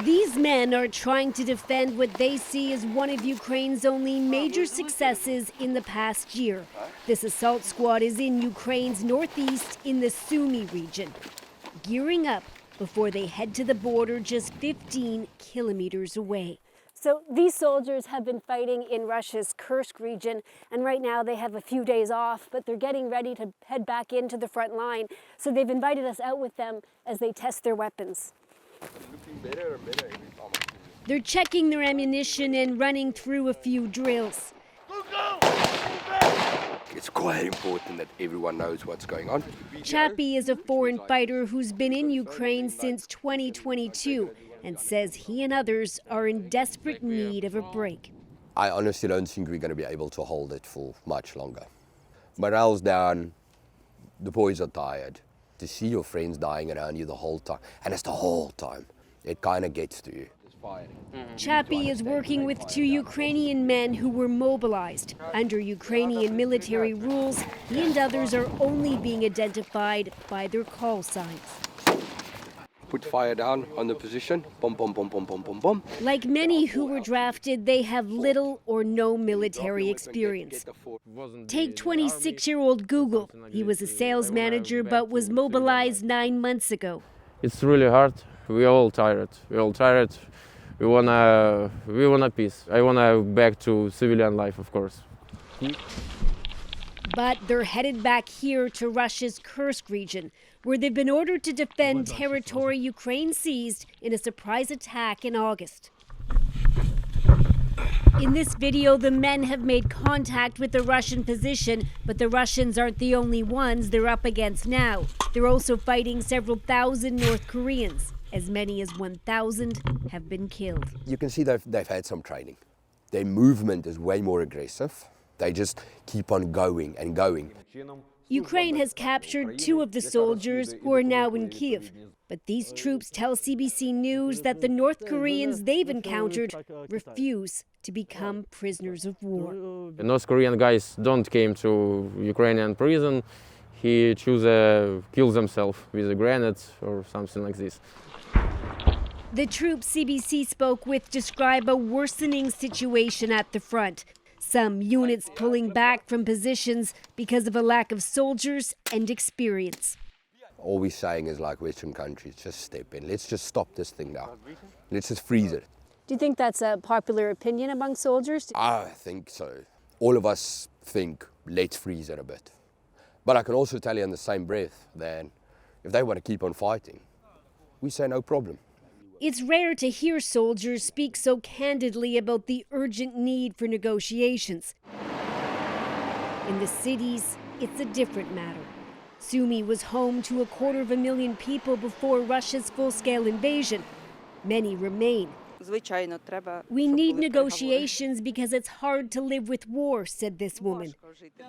These men are trying to defend what they see as one of Ukraine's only major successes in the past year. This assault squad is in Ukraine's northeast in the Sumy region, gearing up before they head to the border just 15 kilometers away. So these soldiers have been fighting in Russia's Kursk region, and right now they have a few days off, but they're getting ready to head back into the front line. So they've invited us out with them as they test their weapons. They're checking their ammunition and running through a few drills. It's quite important that everyone knows what's going on. Chappie is a foreign fighter who's been in Ukraine since 2022 and says he and others are in desperate need of a break. I honestly don't think we're going to be able to hold it for much longer. Morale's down, the boys are tired. To see your friends dying around you the whole time, and it's the whole time, it kind of gets to you. Chappie is working with 2 Ukrainian men who were mobilized. Under Ukrainian military rules, he and others are only being identified by their call signs. Put fire down on the position, boom, boom, boom, boom, boom, boom, boom. Like many who were drafted, they have little or no military experience. Take 26-year-old Google. He was a sales manager but was mobilized 9 months ago. It's really hard. We're all tired. We wanna peace. I wanna back to civilian life, of course. But they're headed back here to Russia's Kursk region, where they've been ordered to defend territory Ukraine seized in a surprise attack in August. In this video, the men have made contact with the Russian position, but the Russians aren't the only ones they're up against now. They're also fighting several thousand North Koreans. As many as 1,000 have been killed. You can see they've had some training. Their movement is way more aggressive. They just keep on going and going. Ukraine has captured 2 of the soldiers who are now in Kyiv. But these troops tell CBC News that the North Koreans they've encountered refuse to become prisoners of war. The North Korean guys don't came to Ukrainian prison. He kills himself with a grenade or something like this. The troops CBC spoke with describe a worsening situation at the front. Some units pulling back from positions because of a lack of soldiers and experience. All we're saying is, like Western countries, just step in. Let's just stop this thing now. Let's just freeze it. Do you think that's a popular opinion among soldiers? I think so. All of us think, let's freeze it a bit. But I can also tell you in the same breath that if they want to keep on fighting, we say no problem. It's rare to hear soldiers speak so candidly about the urgent need for negotiations. In the cities, it's a different matter. Sumy was home to 250,000 people before Russia's full-scale invasion. Many remain. We need negotiations because it's hard to live with war, said this woman.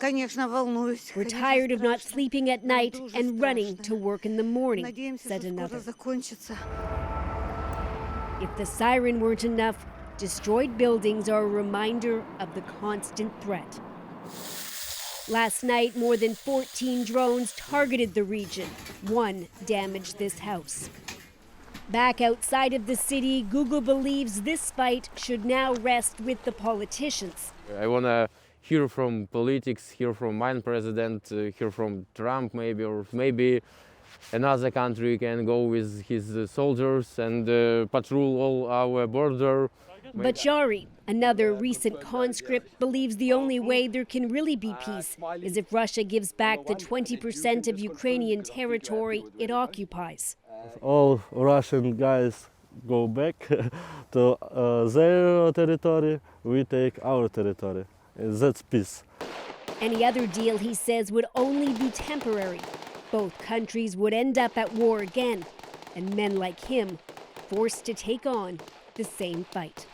We're tired of not sleeping at night and running to work in the morning, said another. If the siren weren't enough, destroyed buildings are a reminder of the constant threat. Last night, more than 14 drones targeted the region. 1 damaged this house. Back outside of the city, Google believes this fight should now rest with the politicians. I want to hear from politics, hear from my president, hear from Trump maybe, or maybe another country can go with his soldiers and patrol all our border. But Jari, another recent conscript, believes the only way there can really be peace is if Russia gives back the 20% of Ukrainian territory it occupies. All Russian guys go back to their territory, we take our territory. That's peace. Any other deal, he says, would only be temporary. Both countries would end up at war again, and men like him forced to take on the same fight.